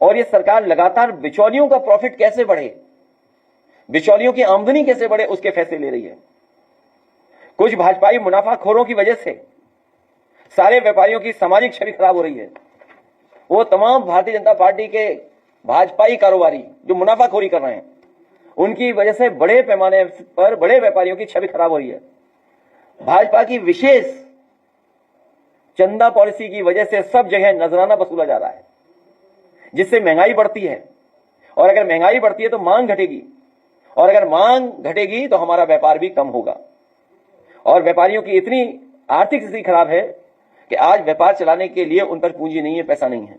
और ये सरकार लगातार बिचौलियों का प्रॉफिट कैसे बढ़े, बिचौलियों की आमदनी कैसे बढ़े, उसके फैसले ले रही है। कुछ भाजपाई मुनाफाखोरों की वजह से सारे व्यापारियों की सामाजिक छवि खराब हो रही है। वो तमाम भारतीय जनता पार्टी के भाजपाई कारोबारी जो मुनाफाखोरी कर रहे हैं, उनकी वजह से बड़े पैमाने पर बड़े व्यापारियों की छवि खराब हो रही है। भाजपा की विशेष चंदा पॉलिसी की वजह से सब जगह नजराना वसूला जा रहा है, जिससे महंगाई बढ़ती है, और अगर महंगाई बढ़ती है तो मांग घटेगी, और अगर मांग घटेगी तो हमारा व्यापार भी कम होगा। और व्यापारियों की इतनी आर्थिक स्थिति खराब है कि आज व्यापार चलाने के लिए उन पर पूंजी नहीं है, पैसा नहीं है।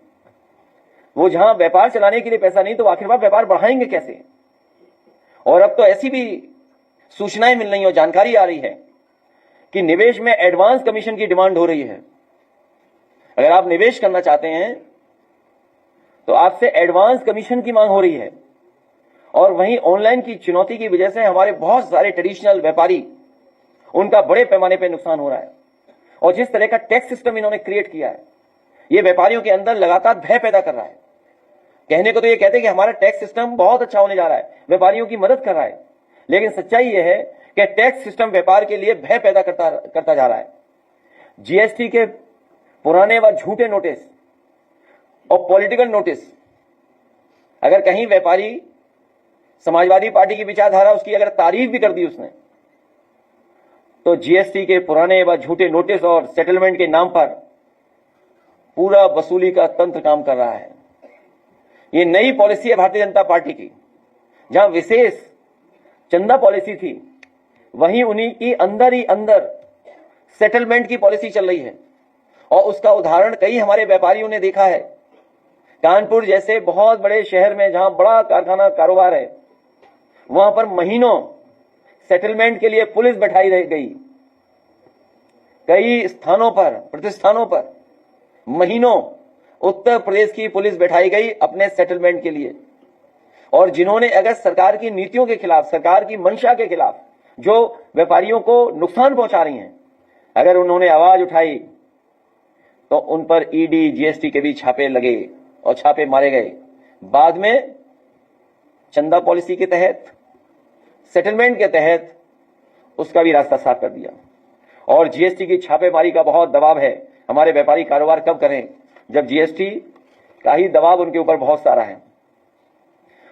वो जहां व्यापार चलाने के लिए पैसा नहीं तो आखिरकार व्यापार बढ़ाएंगे कैसे। और अब तो ऐसी भी सूचनाएं मिल रही और जानकारी आ रही है कि निवेश में एडवांस कमीशन की डिमांड हो रही है। अगर आप निवेश करना चाहते हैं तो आपसे एडवांस कमीशन की मांग हो रही है। और वहीं ऑनलाइन की चुनौती की वजह से हमारे बहुत सारे ट्रेडिशनल व्यापारी, उनका बड़े पैमाने पर नुकसान हो रहा है। और जिस तरह का टैक्स सिस्टम इन्होंने क्रिएट किया है, यह व्यापारियों के अंदर लगातार भय पैदा कर रहा है। कहने को तो ये कहते हैं कि हमारा टैक्स सिस्टम बहुत अच्छा होने जा रहा है, व्यापारियों की मदद कर रहा है, लेकिन सच्चाई यह है कि टैक्स सिस्टम व्यापार के लिए भय पैदा करता जा रहा है। जीएसटी के पुराने व झूठे नोटिस और पॉलिटिकल नोटिस, अगर कहीं व्यापारी समाजवादी पार्टी की विचारधारा उसकी अगर तारीफ भी कर दी उसने, तो जीएसटी के पुराने व झूठे नोटिस और सेटलमेंट के नाम पर पूरा वसूली का तंत्र काम कर रहा है। ये नई पॉलिसी है भारतीय जनता पार्टी की। जहां विशेष चंदा पॉलिसी थी, वहीं उन्हीं की अंदर ही अंदर सेटलमेंट की पॉलिसी चल रही है। और उसका उदाहरण कई हमारे व्यापारियों ने देखा है। कानपुर जैसे बहुत बड़े शहर में जहां बड़ा कारखाना कारोबार है, वहां पर महीनों सेटलमेंट के लिए पुलिस बैठाई रह गई। कई स्थानों पर, प्रतिष्ठानों पर महीनों उत्तर प्रदेश की पुलिस बैठाई गई अपने सेटलमेंट के लिए। और जिन्होंने अगर सरकार की नीतियों के खिलाफ, सरकार की मंशा के खिलाफ, जो व्यापारियों को नुकसान पहुंचा रही हैं, अगर उन्होंने आवाज उठाई तो उन पर ईडी, जीएसटी के भी छापे लगे और छापे मारे गए। बाद में चंदा पॉलिसी के तहत, सेटलमेंट के तहत उसका भी रास्ता साफ कर दिया। और जीएसटी की छापेमारी का बहुत दबाव है। हमारे व्यापारी कारोबार कब करें जब जीएसटी का ही दबाव उनके ऊपर बहुत सारा है।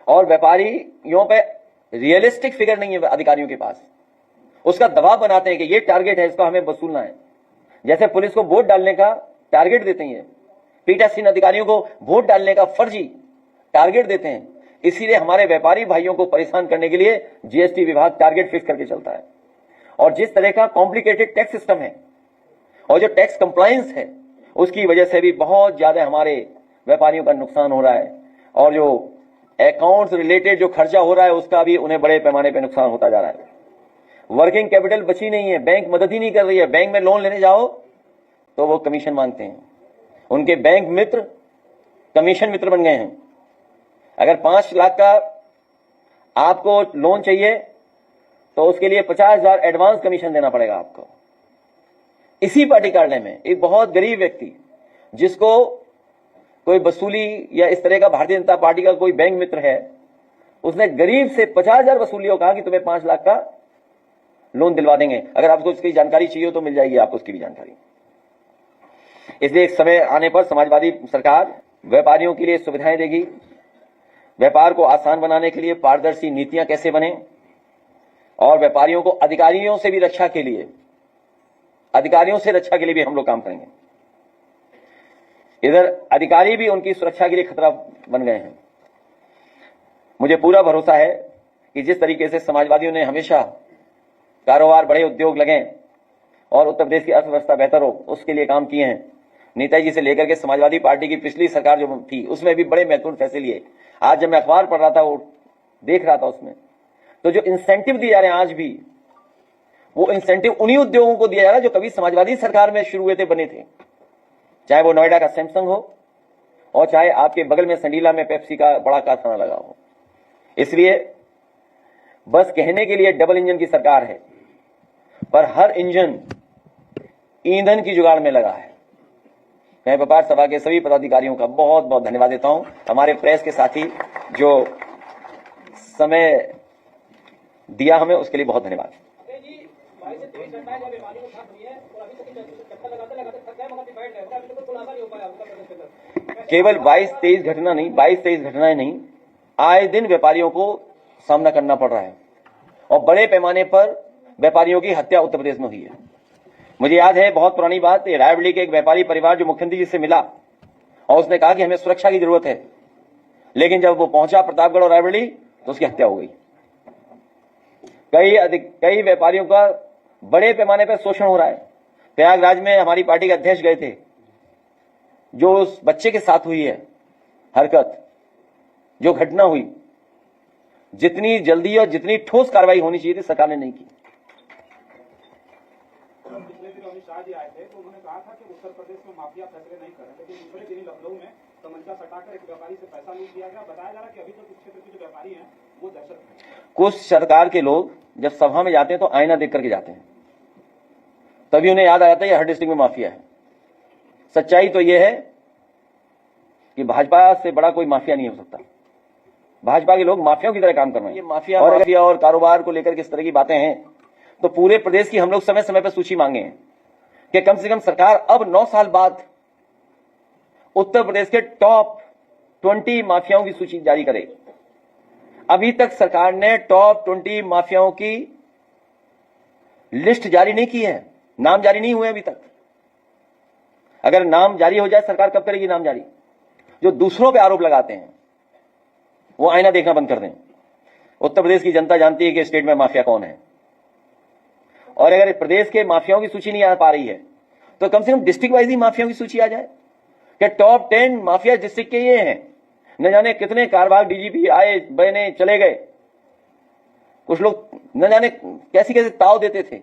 और व्यापारियों पे रियलिस्टिक फिगर नहीं है अधिकारियों के पास। उसका दबाव बनाते हैं कि ये टारगेट है, इसका हमें वसूलना है। जैसे पुलिस को वोट डालने का टारगेट देते हैं, पीठासीन अधिकारियों को वोट डालने का फर्जी टारगेट देते हैं। इसीलिए हमारे व्यापारी भाइयों को परेशान करने के लिए जीएसटी विभाग टारगेट फिक्स करके चलता है। और जिस तरह का कॉम्प्लिकेटेड टैक्स सिस्टम है और जो टैक्स कंप्लायंस है, उसकी वजह से भी बहुत ज्यादा हमारे व्यापारियों का नुकसान हो रहा है। और जो अकाउंट्स रिलेटेड जो खर्चा हो रहा है, उसका भी उन्हें बड़े पैमाने पर नुकसान होता जा रहा है। वर्किंग कैपिटल बची नहीं है, बैंक मदद ही नहीं कर रही है। बैंक में लोन लेने जाओ तो वो कमीशन मांगते हैं। उनके बैंक मित्र कमीशन मित्र बन गए हैं। अगर 5 लाख का आपको लोन चाहिए तो उसके लिए 50,000 एडवांस कमीशन देना पड़ेगा आपको। इसी पार्टी कार्यालय में एक बहुत गरीब व्यक्ति, जिसको कोई वसूली या इस तरह का भारतीय जनता पार्टी का कोई बैंक मित्र है, उसने गरीब से 50,000 वसूली और कहा कि तुम्हें 5 लाख का लोन दिलवा देंगे। अगर आपको उसकी जानकारी चाहिए तो मिल जाएगी आपको उसकी भी जानकारी। इसलिए एक समय आने पर समाजवादी सरकार व्यापारियों के लिए सुविधाएं देगी। व्यापार को आसान बनाने के लिए पारदर्शी नीतियां कैसे बने, और व्यापारियों को अधिकारियों से भी रक्षा के लिए, अधिकारियों से रक्षा के लिए भी हम लोग काम करेंगे। इधर अधिकारी भी उनकी सुरक्षा के लिए खतरा बन गए हैं। मुझे पूरा भरोसा है कि जिस तरीके से समाजवादियों ने हमेशा कारोबार, बड़े उद्योग लगें और उत्तर प्रदेश की अर्थव्यवस्था बेहतर हो, उसके लिए काम किए हैं। नेताजी से लेकर के समाजवादी पार्टी की पिछली सरकार जो थी, उसमें भी बड़े महत्वपूर्ण फैसले लिए। आज जब मैं अखबार पढ़ रहा था, वो देख रहा था, उसमें तो जो इंसेंटिव दिए जा रहे हैं आज भी, वो इंसेंटिव उन्हीं उद्योगों को दिया जा रहा है जो कभी समाजवादी सरकार में शुरू हुए थे, बने थे। चाहे वो नोएडा का सैमसंग हो और चाहे आपके बगल में संडीला में पेप्सी का बड़ा कारखाना लगा हो। इसलिए बस कहने के लिए डबल इंजन की सरकार है, पर हर इंजन ईंधन की जुगाड़ में लगा है। मैं व्यापार सभा के सभी पदाधिकारियों का बहुत बहुत धन्यवाद देता हूं। हमारे प्रेस के साथी जो समय दिया हमें, उसके लिए बहुत धन्यवाद। केवल 22-23 घटना नहीं, 22-23 घटनाएं नहीं, आए दिन व्यापारियों को सामना करना पड़ रहा है और बड़े पैमाने पर व्यापारियों की हत्या उत्तर प्रदेश में हुई है। मुझे याद है, बहुत पुरानी बात, रायबरेली के एक व्यापारी परिवार जो मुख्यमंत्री जी से मिला और उसने कहा कि हमें सुरक्षा की जरूरत है, लेकिन जब वो पहुंचा प्रतापगढ़ और रायबरेली तो उसकी हत्या हो गई। कई व्यापारियों का बड़े पैमाने पर शोषण हो रहा है। प्रयागराज में हमारी पार्टी के अध्यक्ष गए थे, जो उस बच्चे के साथ हुई है हरकत, जो घटना हुई, जितनी जल्दी और जितनी ठोस कार्रवाई होनी चाहिए थी, सरकार ने नहीं की। पिछले दिन अमित शाह जी आए थे तो उन्होंने कहा था कि उत्तर प्रदेश में माफिया फैसले नहीं कर रहे, लेकिन दूसरे दिन लखनऊ में तमंचा सटाकर एक व्यापारी से पैसा लूट लिया गया। बताया जा रहा है कि अभी तक उस क्षेत्र के जो व्यापारी हैं वो दहशत में। कुछ सरकार के लोग जब सभा में जाते हैं तो आईना देख करके जाते हैं, तभी उन्हें याद आ जाता है ये हर डिस्ट्रिक्ट में माफिया है। सच्चाई तो यह है कि भाजपा से बड़ा कोई माफिया नहीं हो सकता। भाजपा के लोग माफियाओं की तरह काम कर रहे हैं। ये माफिया और कारोबार को लेकर किस तरह की बातें हैं, तो पूरे प्रदेश की हम लोग समय समय पर सूची मांगे हैं कि कम से कम सरकार अब 9 साल बाद उत्तर प्रदेश के टॉप 20 माफियाओं की सूची जारी करे। अभी तक सरकार ने टॉप 20 माफियाओं की लिस्ट जारी नहीं की है, नाम जारी नहीं हुए अभी तक। अगर नाम जारी हो जाए, सरकार कब करेगी नाम जारी? जो दूसरों पे आरोप लगाते हैं वो आईना देखना बंद कर दें। उत्तर प्रदेश की जनता जानती है कि स्टेट में माफिया कौन है, और अगर प्रदेश के माफियाओं की सूची नहीं आ पा रही है तो कम से कम डिस्ट्रिक्ट वाइज ही माफियाओं की सूची आ जाए कि टॉप 10 माफिया डिस्ट्रिक्ट के ये हैं। न जाने कितने कारवार डीजीपी आए बने चले गए, कुछ लोग न जाने कैसी कैसे ताव देते थे,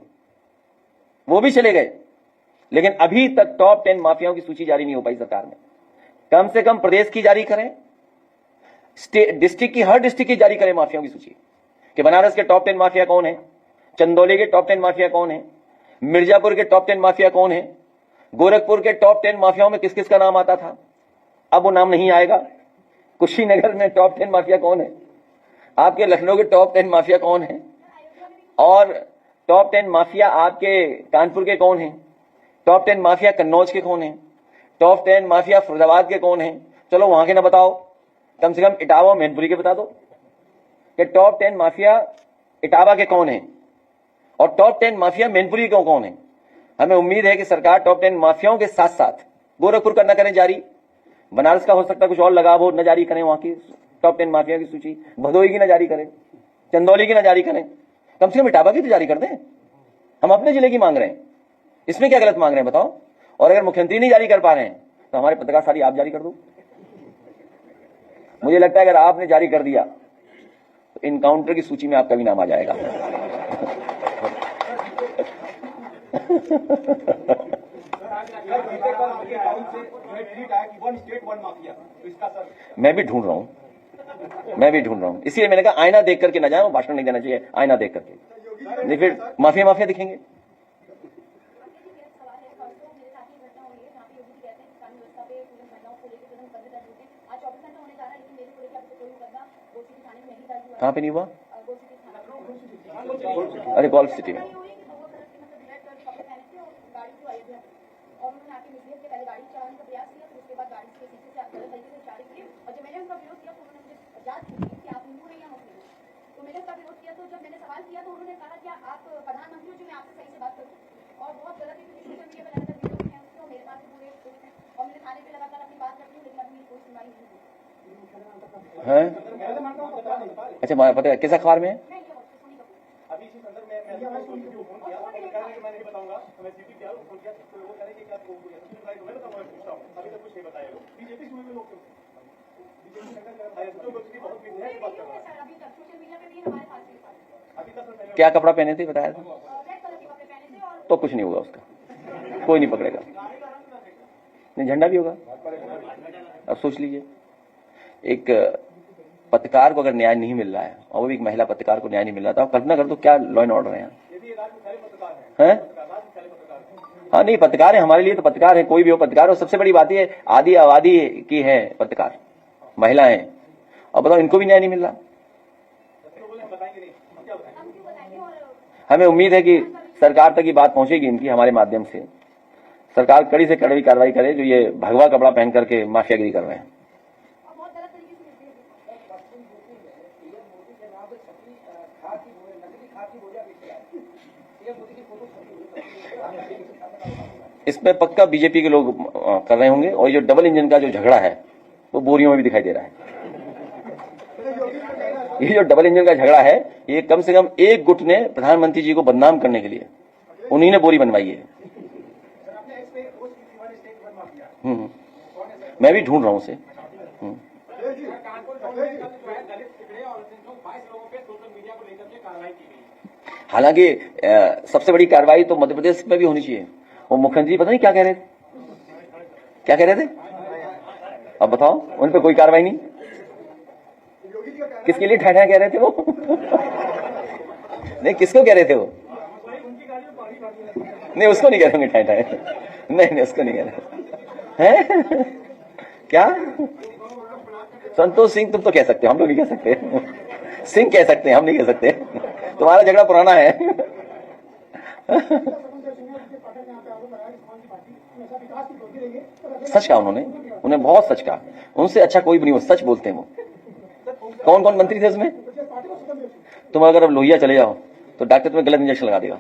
वो भी चले गए, लेकिन अभी तक टॉप 10 माफियाओं की सूची जारी नहीं हो पाई सरकार ने। कम से कम प्रदेश की जारी करें, डिस्ट्रिक्ट की, हर डिस्ट्रिक्ट की जारी करें माफियाओं की सूची कि बनारस के टॉप 10 माफिया कौन है, चंदौली के टॉप 10 माफिया कौन है, मिर्जापुर के टॉप 10 माफिया कौन है, गोरखपुर के टॉप 10 माफियाओं में किस किस का नाम आता था, अब वो नाम नहीं आएगा। कुशीनगर में टॉप 10 माफिया कौन है, आपके लखनऊ के टॉप 10 माफिया कौन है, और टॉप 10 माफिया आपके कानपुर के कौन है, टॉप 10 माफिया कन्नौज के कौन है, टॉप 10 माफिया फरीदाबाद के कौन है। चलो वहां के ना बताओ, कम से कम इटावा मैनपुरी के बता दो कि टॉप 10 माफिया इटावा के कौन है और टॉप 10 माफिया मैनपुरी के कौन है। हमें उम्मीद है कि सरकार टॉप 10 माफियाओं के साथ साथ गोरखपुर का न करें जारी, बनारस का हो सकता है कुछ और लगाव हो, न जारी करें वहां की टॉप 10 माफिया की सूची, भदोही की न जारी करें, चंदौली की न जारी करें, कम से कम इटावा की तो जारी कर दें। हम अपने जिले की मांग रहे हैं, इसमें क्या गलत मांग रहे हैं बताओ? और अगर मुख्यमंत्री नहीं जारी कर पा रहे हैं तो हमारे पत्रकार सारी आप जारी कर दो। मुझे लगता है अगर आपने जारी कर दिया तो इनकाउंटर की सूची में आपका भी नाम आ जाएगा। मैं भी ढूंढ रहा हूं, इसलिए मैंने कहा आईना देख करके ना जाए, वो भाषण नहीं देना चाहिए, आईना देख करके नहीं, फिर माफिया दिखेंगे। कहां पे नहीं हुआ? अरे गोल्फ सिटी में। है अच्छा, पता है किस अखबार में है? अभी इसी संदर्भ में मैं फोन किया, मैं नहीं बताऊंगा, मैं सीपी किया, फोन किया तो वो कह रहे कि क्या मैं बताऊंगा, पूछता हूं, अभी तक कुछ नहीं बताया लोग। बीजेपी में लोग क्या कपड़ा पहने थे बताया था? तो कुछ नहीं होगा उसका, कोई नहीं पकड़ेगा, नहीं झंडा भी होगा। अब सोच लीजिए, एक पत्रकार को अगर न्याय नहीं मिल रहा है और वो भी एक महिला पत्रकार को न्याय नहीं मिल रहा था, कल्पना कर दो क्या लॉ एंड ऑर्डर है यहाँ। हाँ नहीं, पत्रकार है, हमारे लिए तो पत्रकार है, कोई भी हो पत्रकार हो। सबसे बड़ी बात ये आधी आबादी की है पत्रकार, महिलाएं, और बताओ इनको भी न्याय नहीं मिल रहा। हमें उम्मीद है कि सरकार तक ये बात पहुंचेगी इनकी, हमारे माध्यम से सरकार कड़ी से कड़ी कार्रवाई करे जो ये भगवा कपड़ा पहन करके माफियागिरी कर रहे हैं। इसमें पक्का बीजेपी के लोग कर रहे होंगे, और ये जो डबल इंजन का जो झगड़ा है वो बोरियों में भी दिखाई दे रहा है। ये जो डबल इंजन का झगड़ा है, ये कम से कम एक गुट ने प्रधानमंत्री जी को बदनाम करने के लिए उन्हीं ने बोरी बनवाई है। मैं भी ढूंढ रहा हूं उसे। हालांकि सबसे बड़ी कार्रवाई तो मध्य प्रदेश में भी होनी चाहिए। वो मुख्यमंत्री पता नहीं क्या कह रहे थे, क्या कह रहे थे, अब बताओ, उन पे कोई कार्रवाई नहीं। किसके लिए ठहरा कह रहे थे वो? नहीं, किसको कह रहे थे वो? नहीं, उसको नहीं कह रहे होंगे ठहरा, नहीं उसको नहीं कह रहे हैं। क्या संतोष सिंह तुम तो कह सकते हो, हम लोग नहीं कह सकते। सिंह कह सकते हैं, हम नहीं कह सकते। तुम्हारा झगड़ा पुराना है। सच कहा उन्होंने बहुत सच कहा। उनसे अच्छा कोई भी नहीं, वो सच बोलते हैं वो। कौन कौन मंत्री थे उसमें? तुम अगर अब लोहिया चले जाओ तो डॉक्टर तुम्हें गलत इंजेक्शन लगा देगा।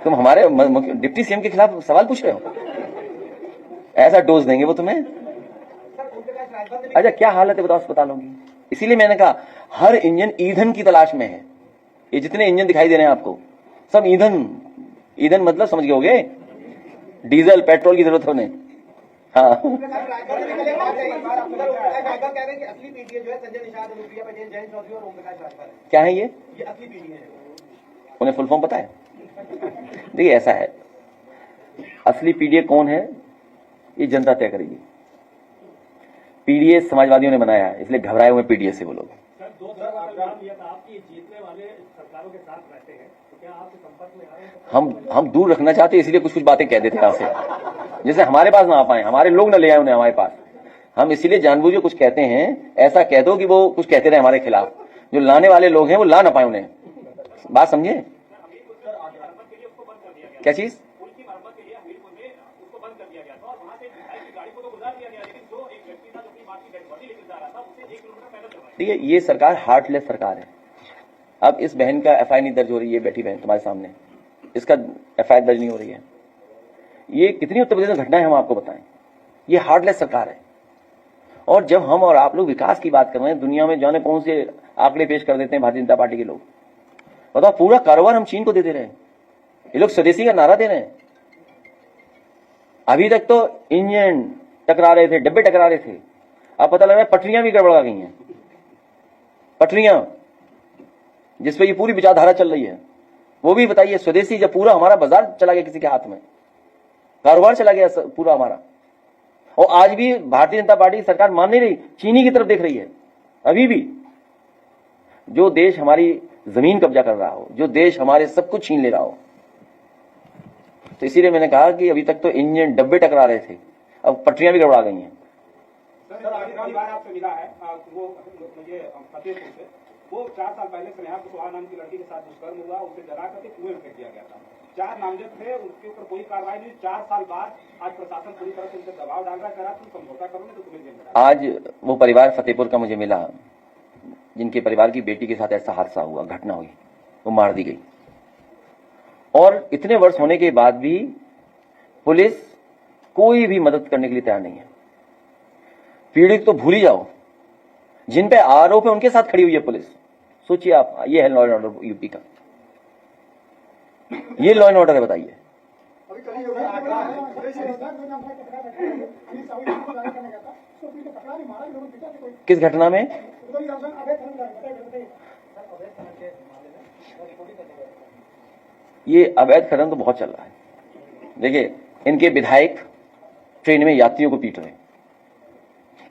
तुम हमारे डिप्टी सीएम के खिलाफ सवाल पूछ रहे हो, ऐसा डोज देंगे वो तुम्हें। अच्छा क्या हालत है बताओ अस्पतालों की। इसीलिए मैंने कहा हर इंजन ईंधन की तलाश में है। ये जितने इंजन दिखाई दे रहे हैं आपको सब ईंधन मतलब समझ गए होगे, डीजल पेट्रोल की जरूरत होने। हाँ क्या है ये उन्हें फुल फॉर्म पता है? देखिए ऐसा है, असली पीडीए कौन है ये जनता तय करेगी। पीडीए समाजवादियों ने बनाया है, इसलिए घबराए हुए पीडीए से वो लोग। हम दूर रखना चाहते हैं, इसलिए कुछ कुछ बातें कह देते हैं आपसे, जैसे हमारे पास ना आ पाए, हमारे लोग ना ले आए उन्हें हमारे पास। हम इसीलिए जानबूझ के कुछ कहते हैं, ऐसा कह दो कि वो कुछ कहते रहे हमारे खिलाफ, जो लाने वाले लोग हैं वो ला ना पाए उन्हें। बात समझे? क्या चीज? देखिए ये सरकार हार्टलेस सरकार है। अब इस बहन का एफआईआर नहीं दर्ज हो रही है, बैठी बहन तुम्हारे सामने, इसका एफआईआर दर्ज नहीं हो रही है। ये कितनी उत्तर प्रदेश में घटनाएं हम आपको बताएं। ये हार्टलेस सरकार है। और जब हम और आप लोग विकास की बात कर रहे हैं, दुनिया में जाने कौन से आंकड़े पेश कर देते हैं भारतीय जनता पार्टी के लोग। बताओ पूरा कारोबार हम चीन को दे रहे हैं, ये लोग स्वदेशी का नारा दे रहे हैं। अभी तक तो इंजन टकरा रहे थे, डब्बे टकरा रहे थे, अब पता लग रहा है पटरियां भी गड़बड़ा गई हैं। पटरियां जिसपे ये पूरी विचारधारा चल रही है, वो भी बताइए स्वदेशी। जब पूरा हमारा बाजार चला गया किसी के हाथ में, कारोबार चला गया पूरा हमारा, और आज भी भारतीय जनता पार्टी सरकार मान नहीं रही, चीनी की तरफ देख रही है। अभी भी जो देश हमारी जमीन कब्जा कर रहा हो, जो देश हमारे सब कुछ छीन ले रहा हो, तो इसीलिए मैंने कहा कि अभी तक तो इंजन डब्बे टकरा रहे थे, अब पटरियां भी गड़बड़ा गई हैं। आपसे मिला है वो मुझे फतेहपुर से, वो 4 साल पहले स्नेहा कुशवाहा नाम की लड़की के साथ दुष्कर्म हुआ, उसे जला करके कुएं में फेंक दिया गया था। 4 नामजद थे, उसके ऊपर कोई कार्रवाई नहीं। 4 साल बाद आज प्रशासन पूरी तरह से उनसे दबाव डाल रहा है, करा तुम समझौता करो नहीं तो तुम्हें जेल में। आज वो परिवार फतेहपुर का मुझे मिला, जिनके परिवार की बेटी के साथ ऐसा हादसा हुआ, घटना हुई, वो मार दी गई। और इतने वर्ष होने के बाद भी पुलिस कोई भी मदद करने के लिए तैयार नहीं है। पीड़ित तो भूल ही जाओ, जिन पे आरोप है उनके साथ खड़ी हुई है पुलिस। सोचिए आप, ये है लॉ एंड ऑर्डर यूपी का, ये लॉ एंड ऑर्डर है, बताइए। किस घटना में? ये अवैध खनन तो बहुत चल रहा है। देखिए इनके विधायक ट्रेन में यात्रियों को पीट रहे हैं,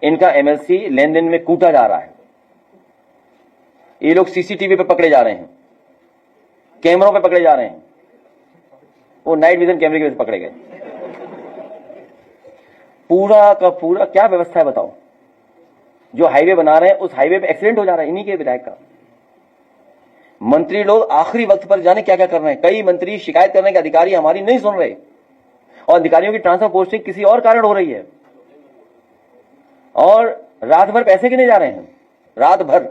इनका एमएलसी लेन देन में कूटा जा रहा है, ये लोग सीसीटीवी पे पकड़े जा रहे हैं, कैमरों पे पकड़े जा रहे हैं। वो नाइट विजन कैमरे की वजह से पकड़े गए। पूरा का पूरा क्या व्यवस्था है बताओ? जो हाईवे बना रहे हैं उस हाईवे पे एक्सीडेंट हो जा रहा है इन्हीं के विधायक का। मंत्री लोग आखिरी वक्त पर जाने क्या क्या कर रहे हैं। कई मंत्री शिकायत करने के अधिकारी हमारी नहीं सुन रहे और अधिकारियों की ट्रांसफर पोस्टिंग किसी और कारण हो रही है। और रात भर पैसे कितने जा रहे हैं? रात भर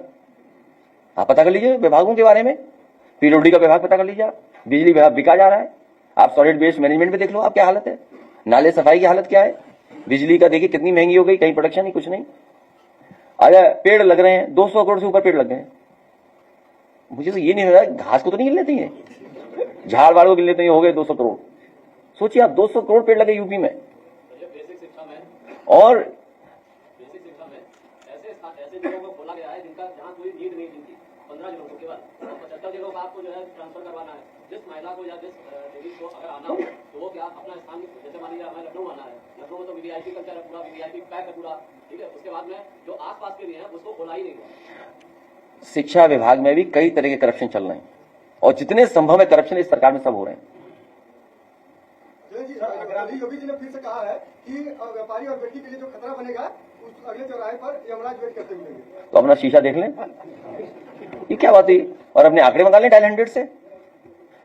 आप पता कर लीजिए विभागों के बारे में। पीडब्ल्यूडी का विभाग पता कर लीजिए आप। बिजली विभाग बिका जा रहा है। आप सॉलिड वेस्ट मैनेजमेंट पे देख लो आप क्या हालत है। नाले सफाई की हालत क्या है। बिजली का देखिए कितनी महंगी हो गई, कहीं प्रोडक्शन नहीं, कुछ नहीं। अरे पेड़ लग रहे हैं, 200 करोड़ से ऊपर पेड़ लग गए हैं। मुझे तो ये नहीं हो रहा घास को तो नहीं गिन लेती है, झाड़ वाड़ को गिन लेते हैं, हो गए 200 करोड़। सोचिए आप 200 करोड़ पेड़ लगे यूपी में। और ऐसे जिलों को खोला गया है जिनका जहां कोई नीड नहीं थी, 15 जिलों को केवल 75 जिलों का आपको जो है ट्रांसफर करवाना है। जिस महिला को या जिस लेडीज को अगर आना हो तो वो क्या अपना स्थान, जैसे मान लीजिए हमें लखनऊ आना है, लखनऊ में तो वीवीआईपी कल्चर है, पूरा वीवीआईपी पैक है पूरा, ठीक है। उसके बाद में जो आसपास के लिए है उसको खोला ही नहीं हुआ। शिक्षा विभाग में भी कई तरह के करप्शन चल रहे हैं और जितने संभव है करप्शन इस सरकार में सब हो रहे हैं। योगी जी ने फिर से कहा है कि व्यापारी और व्यक्ति के लिए जो खतरा बनेगा उस अगले चौराहे पर यमराज वेट करते मिलेंगे। तो अपना शीशा देख लें, ये क्या बात हुई? और अपने आंकड़े मंगा लें डायल 100 से।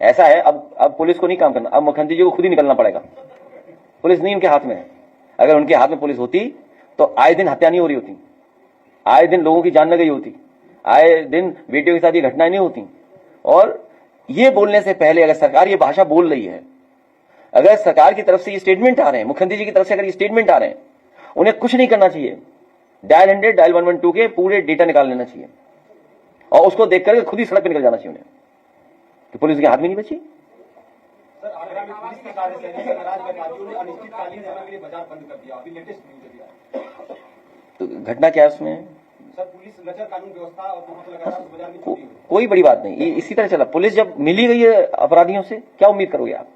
ऐसा है अब पुलिस को नहीं काम करना, अब मुख्यमंत्री जी को खुद ही निकलना पड़ेगा। पुलिस नहीं उनके हाथ में है। अगर उनके हाथ में पुलिस होती तो आए दिन हत्या नहीं हो रही होती, आए दिन लोगों की जान न गई होती, आए दिन बेटियों के साथ ये घटनाएं नहीं होती। और ये बोलने से पहले अगर सरकार ये भाषा बोल रही है, अगर सरकार की तरफ से ये स्टेटमेंट आ रहे हैं, मुख्यमंत्री जी की तरफ से अगर ये स्टेटमेंट आ रहे हैं, उन्हें कुछ नहीं करना चाहिए। डायल 100 डायल 112 के पूरे डेटा निकाल लेना चाहिए और उसको देख करके खुद ही सड़क पर निकल जाना चाहिए उन्हें, कि पुलिस के हाथ में नहीं बची। सर, आगरा में पुलिस के कार्य से नाराज व्यापारियों ने अनिश्चितकालीन समय के लिए बाजार बंद कर दिया। अभी लेटेस्ट न्यूज दिया। तो घटना क्या है उसमें? सर, पुलिस नजर कानून व्यवस्था और वहां पर लगातार बाजार में छुट्टी हुई। कोई बड़ी बात नहीं, ये इसी तरह चला। पुलिस जब मिली गई है अपराधियों से, क्या उम्मीद करोगे आप?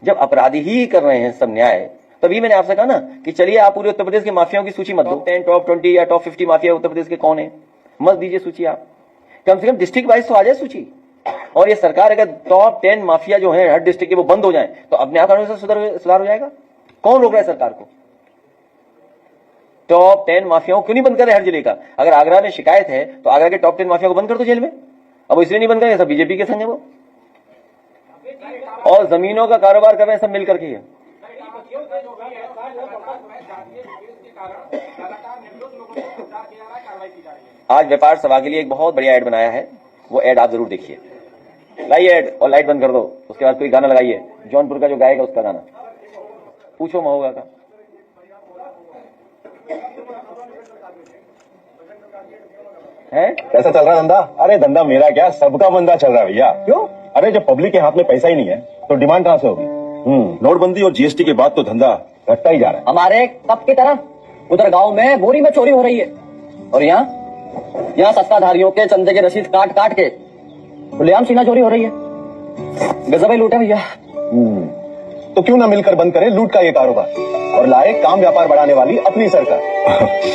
जब अपराधी ही कर रहे हैं सब न्याय, तभी मैंने आपसे कहा ना कि चलिए आप पूरे उत्तर प्रदेश के माफियाओं की सूची मत दो, 10, टॉप 20 या टॉप 50 माफिया उत्तर प्रदेश के कौन है, मत दीजिए सूची। आप कम से कम डिस्ट्रिक्ट वाइज तो आ जाए सूची। और ये सरकार अगर टॉप 10 माफिया जो है हर डिस्ट्रिक्ट के वो बंद हो जाए तो अपने आप कानून से सुधार हो जाएगा। कौन रोक रहा है सरकार को? टॉप 10 माफियाओं क्यों नहीं बंद कर रहे हर जिले का? अगर आगरा में शिकायत है तो आगरा के टॉप 10 माफिया को बंद कर दो जेल में। अब इसलिए नहीं बंद कर रहे, सब बीजेपी के संग है वो, और जमीनों का कारोबार कर रहे हैं सब मिलकर के। आज व्यापार सभा के लिए एक बहुत बढ़िया ऐड बनाया है, वो ऐड आप जरूर देखिए। लाइए ऐड और लाइट बंद कर दो, उसके बाद कोई गाना लगाइए, जौनपुर का जो गाएगा उसका गाना, पूछो महोगा का। है कैसा चल रहा है धंधा? अरे धंधा मेरा क्या, सबका मंदा चल रहा है भैया। क्यों? अरे जब पब्लिक के हाथ में पैसा ही नहीं है तो डिमांड कहां से होगी? नोटबंदी और जीएसटी के बाद तो धंधा घटता ही जा रहा है। हमारे कब की तरह उधर गांव में बोरी में चोरी हो रही है और यहाँ सत्ताधारियों के चंदे की रसीद काट काट के खुलेआम सीना चोरी हो रही है। गजब ही लूट है भैया। तो क्यों ना मिलकर बंद करें लूट का ये कारोबार और लाए काम व्यापार बढ़ाने वाली अपनी सरकार,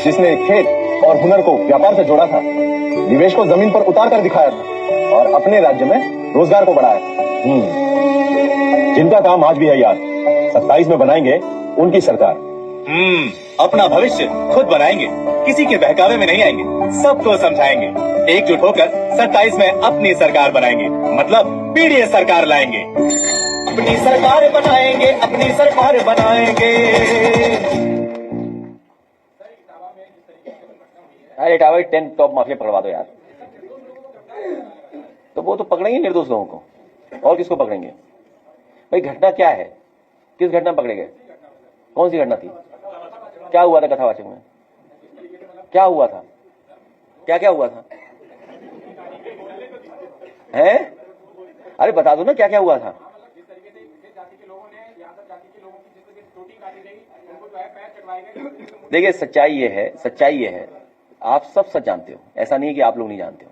जिसने खेत और हुनर को व्यापार से जोड़ा था, निवेश को जमीन पर उतार कर दिखाया था और अपने राज्य में रोजगार को बढ़ाया था। जिनका काम आज भी है यार, 27 में बनाएंगे उनकी सरकार। अपना भविष्य खुद बनाएंगे, किसी के बहकावे में नहीं आएंगे, सबको समझाएंगे, एकजुट होकर 27 में अपनी सरकार बनाएंगे, मतलब पीडीएस सरकार लाएंगे। अपनी सरकार बनाएंगे, अपनी सरकार बनाएंगे। अरे इटावा 10 टॉप माफिया पकड़वा दो यार, तो वो तो पकड़ेंगे निर्दोष लोगों को, और किसको पकड़ेंगे भाई? घटना क्या है? किस घटना पकड़े गए? कौन सी घटना थी? क्या हुआ था कथावाचक में? क्या हुआ था? क्या क्या हुआ था? हैं? अरे बता दो ना क्या क्या हुआ था। देखिए सच्चाई ये है, आप सब सच जानते हो, ऐसा नहीं है कि आप लोग नहीं जानते हो।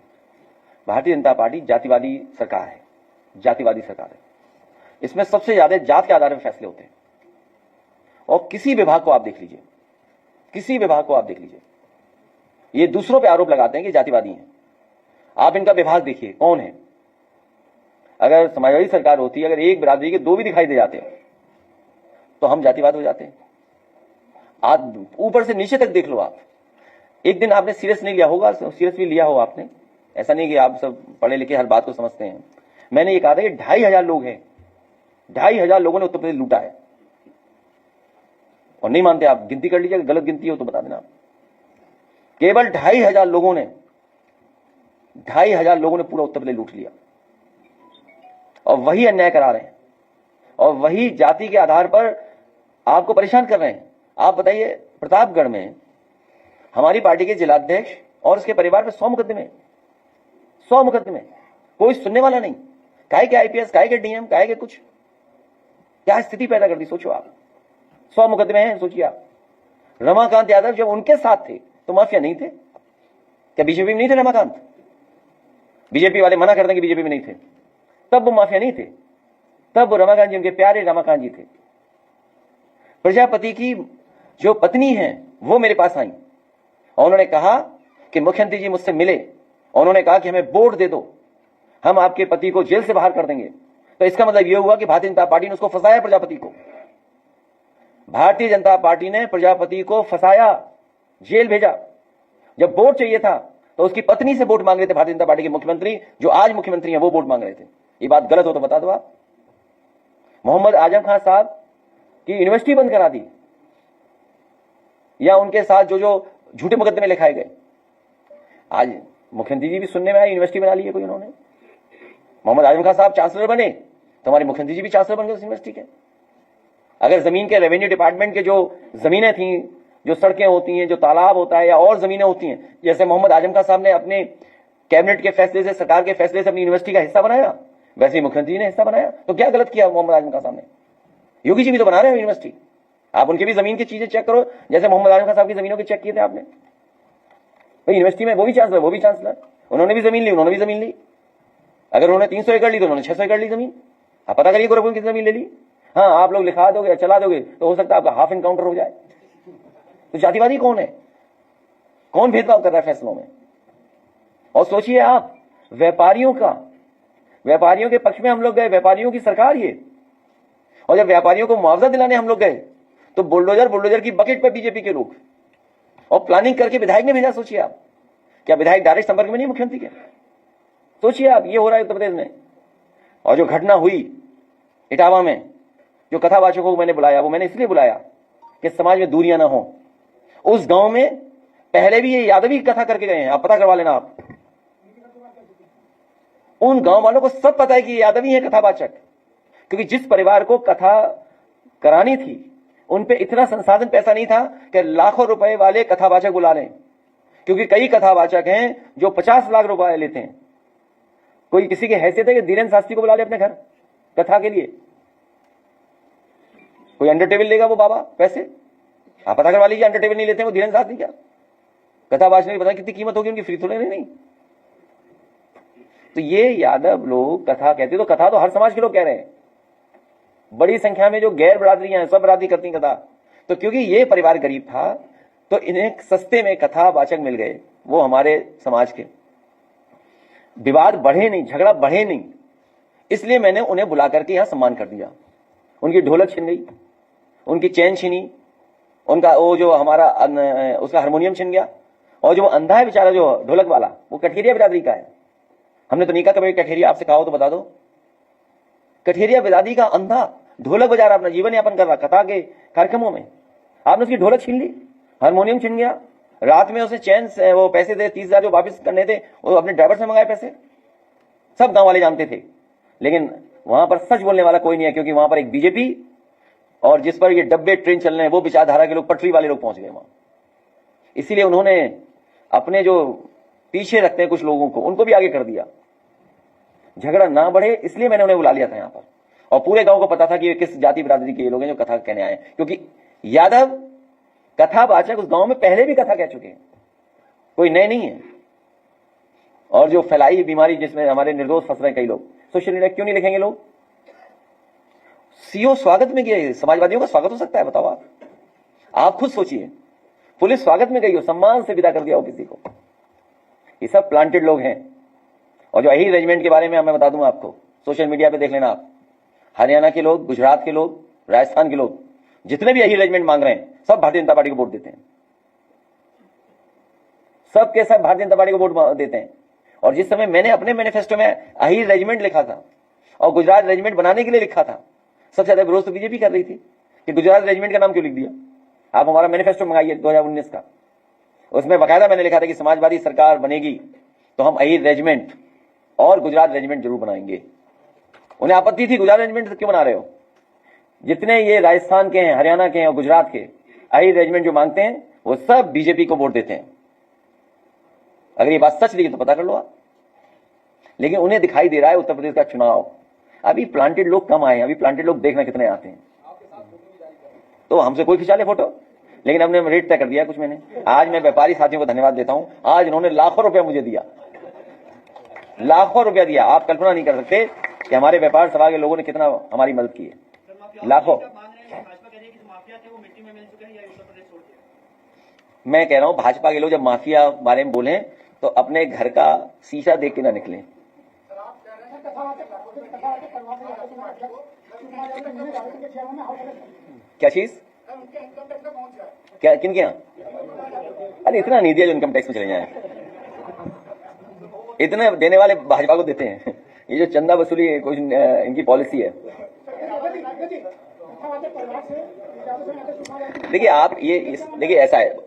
भारतीय जनता पार्टी जातिवादी सरकार है, जातिवादी सरकार है। इसमें सबसे ज्यादा जात के आधार पर फैसले होते हैं। और किसी विभाग को आप देख लीजिए, किसी विभाग को आप देख लीजिए, ये दूसरों पे आरोप लगाते हैं कि जातिवादी हैं। आप इनका विभाग देखिए कौन है। अगर समाजवादी सरकार होती, अगर एक बिरादरी के दो भी दिखाई दे जाते तो हम जातिवाद हो जाते। आज ऊपर से नीचे तक देख लो आप। एक दिन आपने सीरियस नहीं लिया होगा, सीरियसली लिया हो आपने, ऐसा नहीं कि आप सब पढ़े लिखे हर बात को समझते हैं। मैंने ये कहा था कि 2500 लोग हैं, 2500 लोगों ने उत्तर प्रदेश लूटा है। और नहीं मानते आप, गिनती कर लीजिए, गलत गिनती हो तो बता देना आप। केवल 2500 लोगों ने 2500 लोगों ने पूरा उत्तर प्रदेश लूट लिया और वही अन्याय करा रहे हैं और वही जाति के आधार पर आपको परेशान कर रहे हैं। आप बताइए, प्रतापगढ़ में हमारी पार्टी के जिलाध्यक्ष और उसके परिवार पर 100 मुकदमे, 100 मुकदमे, कोई सुनने वाला नहीं। काहे के आईपीएस, काहे के डीएम, काहे के कुछ, क्या स्थिति पैदा कर दी सोचो आप। 100 मुकदमे हैं, सोचिए आप। रमाकांत यादव जब उनके साथ थे तो माफिया नहीं थे क्या? बीजेपी में नहीं थे रमाकांत? बीजेपी वाले मना कर दें कि बीजेपी में नहीं थे, तब वो माफिया नहीं थे, तब वो रमाकांत जी, उनके प्यारे रमाकांत जी थे। प्रजापति की जो पत्नी है वो मेरे पास आई और उन्होंने कहा कि मुख्यमंत्री जी मुझसे मिले और उन्होंने कहा कि हमें वोट दे दो, हम आपके पति को जेल से बाहर कर देंगे। तो इसका मतलब यह हुआ कि भारतीय जनता पार्टी ने उसको फंसाया, प्रजापति को। भारतीय जनता पार्टी ने प्रजापति को फंसाया, जेल भेजा। जब वोट चाहिए था तो उसकी पत्नी से वोट मांग रहे थे भारतीय जनता पार्टी के मुख्यमंत्री, जो आज मुख्यमंत्री हैं, वो वोट मांग रहे थे। ये बात गलत हो तो बता दो आप। मोहम्मद आजम खान साहब की यूनिवर्सिटी बंद करा दी, या उनके साथ जो जो झूठे मुकदमे लिखाए गए। आज मुख्यमंत्री जी भी सुनने में आए, यूनिवर्सिटी बना ली है कोई उन्होंने। मोहम्मद आजम खान साहब चांसलर बने तो हमारे मुख्यमंत्री जी भी चांसलर बन गए उस यूनिवर्सिटी के। अगर जमीन के रेवेन्यू डिपार्टमेंट के जो जमीनें थी, जो सड़कें होती हैं, जो तालाब होता है या और जमीनें होती हैं, जैसे मोहम्मद आजम खान साहब ने अपने कैबिनेट के फैसले से, सरकार के फैसले से अपनी यूनिवर्सिटी का हिस्सा बनाया, वैसे ही मुख्यमंत्री ने हिस्सा बनाया। तो क्या गलत किया मोहम्मद आजम खान साहब ने? योगी जी भी तो बना रहे हैं यूनिवर्सिटी। आप उनकी भी जमीन की चीजें चेक करो, जैसे मोहम्मद आजम खान साहब की जमीनों के चेक किए थे आपने। तो यूनिवर्सिटी में वो भी चांसलर, वो भी चांसलर, उन्होंने भी जमीन ली, उन्होंने भी जमीन ली। अगर उन्होंने 300 एकड़ ली तो उन्होंने 600 एकड़ ली जमीन। आप पता करिए गोरखपुर की जमीन ले ली। हाँ, आप लोग लिखा दोगे, चला दोगे तो हो सकता है आपका हाफ एनकाउंटर हो जाए। तो जातिवादी कौन है? कौन भेदभाव कर रहा है फैसलों में? और सोचिए आप, व्यापारियों का, व्यापारियों के पक्ष में हम लोग गए, व्यापारियों की सरकार ये। और जब व्यापारियों को मुआवजा दिलाने हम लोग गए तो बुलडोजर की बकेट पे बीजेपी के लोग, और प्लानिंग करके विधायक ने भेजा। सोचिए आप, क्या विधायक डायरेक्ट संपर्क में नहीं मुख्यमंत्री के? सोचिए आप, ये हो रहा है उत्तर प्रदेश में। और जो घटना हुई इटावा में, जो कथावाचकों को मैंने बुलाया, वो मैंने इसलिए बुलाया कि समाज में दूरियां ना हो। उस गांव में पहले भी ये यादवी कथा करके गए हैं, आप पता करवा लेना आप। उन गांव वालों को सब पता है कि ये यादवी है कथावाचक, क्योंकि जिस परिवार को कथा करानी थी उन पे इतना संसाधन, पैसा नहीं था कि लाखों रुपए वाले कथावाचक बुला लें। क्योंकि कई कथावाचक हैं जो 50 लाख रुपए लेते हैं। कोई किसी की हैसियत है कि धीरेन्द्र शास्त्री को बुला ले अपने घर कथा के लिए? कोई अंडर टेबल लेगा वो बाबा पैसे? आप पता करवा लीजिए, अंडर टेबल नहीं लेते हैं वो धीरेन्द्र शास्त्री। क्या कथावाचक, पता कितनी कीमत होगी उनकी? फ्री थोड़े नहीं। तो ये यादव लोग कथा कहते, तो कथा तो हर समाज के लोग कह रहे हैं। बड़ी संख्या में जो गैर बरादरियां हैं, सब बरादरी करती कथा। तो क्योंकि ये परिवार गरीब था तो इन्हें सस्ते में कथावाचक मिल गए, वो हमारे समाज के। विवाद बढ़े नहीं, झगड़ा बढ़े नहीं, इसलिए मैंने उन्हें बुला करके यहां सम्मान कर दिया। उनकी ढोलक छिन गई, उनकी चैन छिनी, उनका वो जो हमारा उसका हारमोनियम छिन गया। और जो अंधा है बेचारा जो ढोलक वाला, वो कठेरिया बिरादरी का है। हमने तो नहीं कहा कभी कठेरिया, आपसे कहा हो तो बता दो। कठेरिया बिरादरी का अंधा ढोलक बजा रहा, अपना जीवन यापन कर रहा कथा के कार्यक्रमों में। आपने उसकी ढोलक छीन ली, हारमोनियम छिन गया। रात में उसे चैन से वो पैसे दे 30,000 जो वापस करने थे, वो अपने ड्राइवर से मंगाए पैसे। सब गांव वाले जानते थे, लेकिन वहां पर सच बोलने वाला कोई नहीं है, क्योंकि वहां पर एक बीजेपी और जिस पर ये डब्बे ट्रेन चल रहे हैं वो विचारधारा के लोग, पटरी वाले लोग पहुंच गए वहां। इसीलिए उन्होंने अपने जो पीछे रखते हैं कुछ लोगों को, उनको भी आगे कर दिया। झगड़ा ना बढ़े इसलिए मैंने उन्हें बुला लिया था यहां पर। और पूरे गांव को पता था कि ये किस जाति बिरादरी के ये लोग हैं जो कथा कहने आए, क्योंकि यादव कथावाचक उस गांव में पहले भी कथा कह चुके हैं, कोई नए नहीं है। और जो फैलाई बीमारी जिसमें हमारे निर्दोष फंस रहे हैं कई लोग, सोशल मीडिया क्यों नहीं लिखेंगे लोग? सीओ स्वागत में गए, समाजवादियों का स्वागत हो सकता है? बताओ आप खुद सोचिए। पुलिस स्वागत में गई हो, सम्मान से विदा कर दिया हो किसी को। ये सब प्लांटेड लोग हैं। और जो अही रेजिमेंट के बारे में मैं बता दूं आपको, सोशल मीडिया पे देख लेना आप। हरियाणा के लोग, गुजरात के लोग, राजस्थान के लोग, जितने भी यही अरेंजमेंट मांग रहे हैं, सब भारतीय जनता पार्टी को वोट देते हैं। सब के सब भारतीय जनता पार्टी को वोट देते हैं। और जिस समय मैंने अपने मैनिफेस्टो में अहीर रेजिमेंट लिखा था और गुजरात रेजिमेंट बनाने के लिए लिखा था, सबसे ज्यादा विरोध तो बीजेपी कर रही थी कि गुजरात रेजिमेंट का नाम क्यों लिख दिया। आप हमारा मैनिफेस्टो मंगाइए 2019 का, उसमें बकायदा मैंने लिखा था कि समाजवादी सरकार बनेगी तो हम अहीर रेजिमेंट और गुजरात रेजिमेंट जरूर बनाएंगे। उन्हें आपत्ति थी गुजरात रेजिमेंट क्यों बना रहे हो। जितने ये राजस्थान के हैं, हरियाणा के हैं और गुजरात के अहीर रेजिमेंट जो मांगते हैं वो सब बीजेपी को वोट देते हैं। अगर ये बात सच नहीं तो पता कर लो आप। लेकिन उन्हें दिखाई दे रहा है उत्तर प्रदेश का चुनाव, अभी प्लांटेड लोग कम आए हैं, अभी प्लांटेड लोग देखना कितने आते हैं। तो हमसे कोई खिंचा ले फोटो, लेकिन हमने रेट तय कर दिया कुछ। मैंने आज मैं व्यापारी साथियों को धन्यवाद देता हूं, आज इन्होंने लाखों रुपया मुझे दिया, लाखों रुपया दिया। आप कल्पना नहीं कर सकते कि हमारे व्यापार सभा के लोगों ने कितना हमारी मदद की है, लाखों। मैं कह रहा हूं भाजपा के लोग जब माफिया बारे में बोले तो अपने घर का शीशा देख के ना निकले। क्या चीज, क्या किन क्या? अरे इतना नहीं दिया जो इनकम टैक्स में चले जाए, इतने देने वाले भाजपा को देते हैं। ये जो चंदा वसूली कुछ इनकी पॉलिसी है। देखिए आप ये देखिए ऐसा है,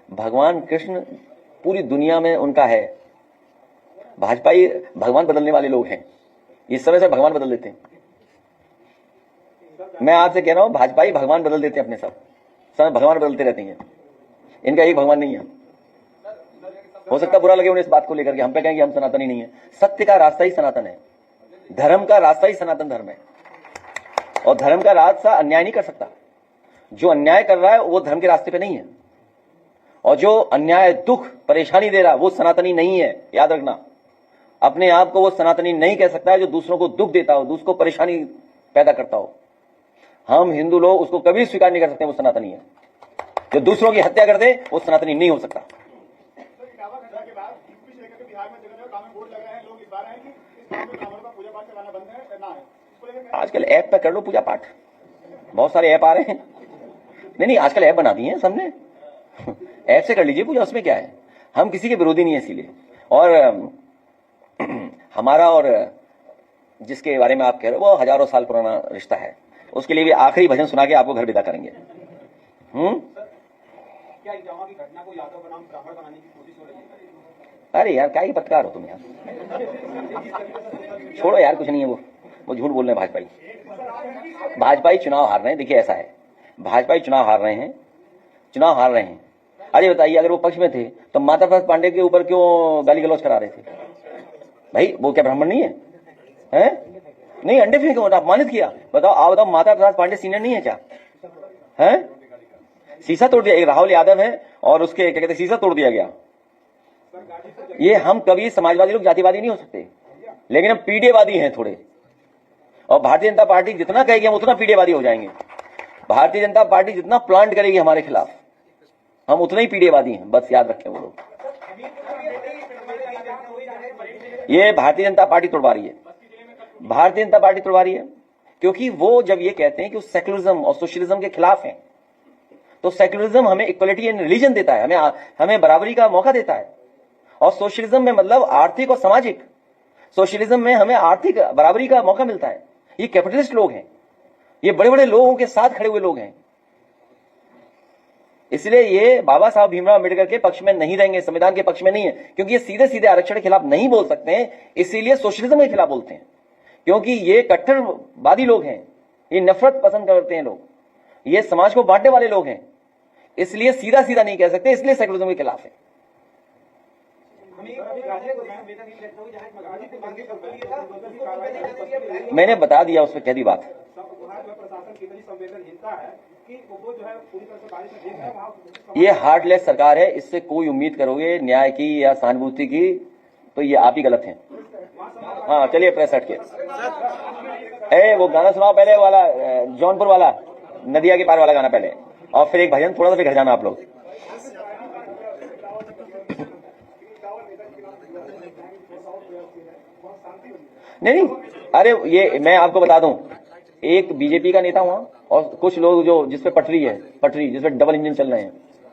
भगवान कृष्ण पूरी दुनिया में उनका है, भाजपा ही भगवान बदलने वाले लोग हैं। इस समय से भगवान बदल देते हैं। मैं आपसे कह रहा हूं भाजपा ही भगवान बदल देते हैं, अपने सब समय भगवान बदलते रहते हैं। इनका एक भगवान नहीं है। हो सकता बुरा लगे उन्हें इस बात को लेकर के हम पे कहें कि हम सनातनी नहीं है। सत्य का रास्ता ही सनातन है, धर्म का रास्ता ही सनातन धर्म है, और धर्म का रास्ता अन्याय नहीं कर सकता। जो अन्याय कर रहा है वो धर्म के रास्ते पे नहीं है, और जो अन्याय, दुख, परेशानी दे रहा है वो सनातनी नहीं है। याद रखना, अपने आप को वो सनातनी नहीं कह सकता है जो दूसरों को दुख देता हो, दूसरों को परेशानी पैदा करता हो। हम हिंदू लोग उसको कभी स्वीकार नहीं कर सकते वो सनातनी है। जो दूसरों की हत्या कर दे वो सनातनी नहीं हो सकता। आजकल ऐप पे कर लो पूजा पाठ, बहुत सारे ऐप आ रहे हैं। नहीं आजकल ऐप बना दिए हैं सबने, ऐप से कर लीजिए पूजा, उसमें क्या है। हम किसी के विरोधी नहीं है इसीलिए। और हमारा और जिसके बारे में आप कह रहे हो वो हजारों साल पुराना रिश्ता है, उसके लिए भी आखिरी भजन सुना के आपको घर विदा करेंगे। क्या इटावा की घटना को यादव बनाम ब्राह्मण बनाने की कोशिश हो रही है? अरे यार क्या ही पत्रकार हो तुम यार, छोड़ो यार, कुछ नहीं है वो झूठ बोल रहे हैं। भाजपा चुनाव हार रहे हैं। देखिए ऐसा है, भाजपा चुनाव हार रहे हैं, चुनाव हार रहे हैं। अरे बताइए अगर वो पक्ष में थे तो माता प्रसाद पांडे के ऊपर क्यों गाली गलौज करा रहे थे? भाई वो क्या ब्राह्मण नहीं है? नहीं, अंडे फेंके, अपमानित किया। बताओ आप बताओ, माता प्रसाद पांडे सीनियर नहीं है क्या? है शीशा तोड़ दिया। एक राहुल यादव है और उसके क्या कहते शीशा तोड़ दिया गया। ये हम कभी समाजवादी लोग जातिवादी नहीं हो सकते, लेकिन हम पीढ़ीवादी हैं थोड़े। और भारतीय जनता पार्टी जितना कहेगी हम उतना पीढ़ीवादी हो जाएंगे। भारतीय जनता पार्टी जितना प्लांट करेगी हमारे खिलाफ हम उतने ही पीढ़ीवादी हैं। बस याद रखें वो लोग। ये भारतीय जनता पार्टी तोड़वा रही है, भारतीय जनता पार्टी तोड़वा रही है, क्योंकि वो जब ये कहते हैं कि वो सेक्युलरिज्म और सोशलिज्म के खिलाफ हैं, तो सेक्युलरिज्म हमें इक्वलिटी इन रिलीजन देता है, हमें बराबरी का मौका देता है। और सोशलिज्म में मतलब आर्थिक और सामाजिक, सोशलिज्म में हमें आर्थिक बराबरी का मौका मिलता है। ये कैपिटलिस्ट लोग हैं, ये बड़े बड़े लोगों के साथ खड़े हुए लोग हैं। इसलिए ये बाबा साहब भीमराव अम्बेडकर के पक्ष में नहीं रहेंगे, संविधान के पक्ष में नहीं है, क्योंकि ये सीधे सीधे आरक्षण के खिलाफ नहीं बोल सकते हैं। इसीलिए सोशलिज्म के खिलाफ बोलते हैं, क्योंकि ये कट्टरवादी लोग हैं, ये नफरत पसंद करते हैं लोग, ये समाज को बांटने वाले लोग हैं। इसलिए सीधा सीधा नहीं कह सकते, इसलिए सेक्युलरिज्म के खिलाफ है। मैंने बता दिया, उसमें कह दी बात। ये हार्टलेस सरकार है, इससे कोई उम्मीद करोगे न्याय की या सहानुभूति की तो ये आप ही गलत हैं। हाँ चलिए प्रेस हट के वो गाना सुनाओ पहले वाला, जौनपुर वाला, नदिया के पार वाला गाना पहले, और फिर एक भजन, थोड़ा सा फिर घर जाना आप लोग। नहीं, अरे ये मैं आपको बता दूं, एक बीजेपी का नेता हुआ और कुछ लोग जो जिसपे पटरी जिसपे डबल इंजन चल रहे हैं,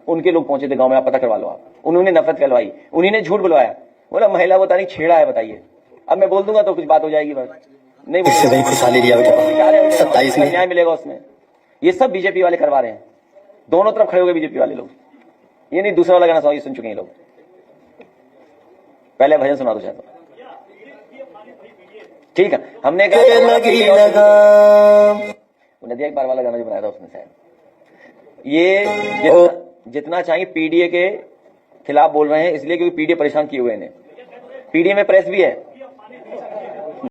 उनके लोग पहुंचे थे गांव में, आप पता करवा लो आप। उन्होंने नफरत करवाई, उन्हीं ने झूठ बुलवाया, बोला महिला बता नहीं छेड़ा है, बताइए। अब मैं बोल दूंगा तो कुछ बात हो जाएगी, बस नहीं इससे खुशहाली दिया 27 में न्याय मिलेगा उसमें। ये सब बीजेपी वाले करवा रहे हैं, दोनों तरफ खड़े हो गए बीजेपी वाले लोग। ये नहीं दूसरा वाला गाना सुना, ये सुन चुके हैं लोग। पहले भजन सुना दो शायद, ठीक है। हमने नदिया पार वाला गाना जो बनाया था उसने शायद, ये जितना चाहिए पीडीए के खिलाफ बोल रहे हैं, इसलिए क्योंकि पीडीए परेशान किए हुए हैं। पीडीए में प्रेस भी है,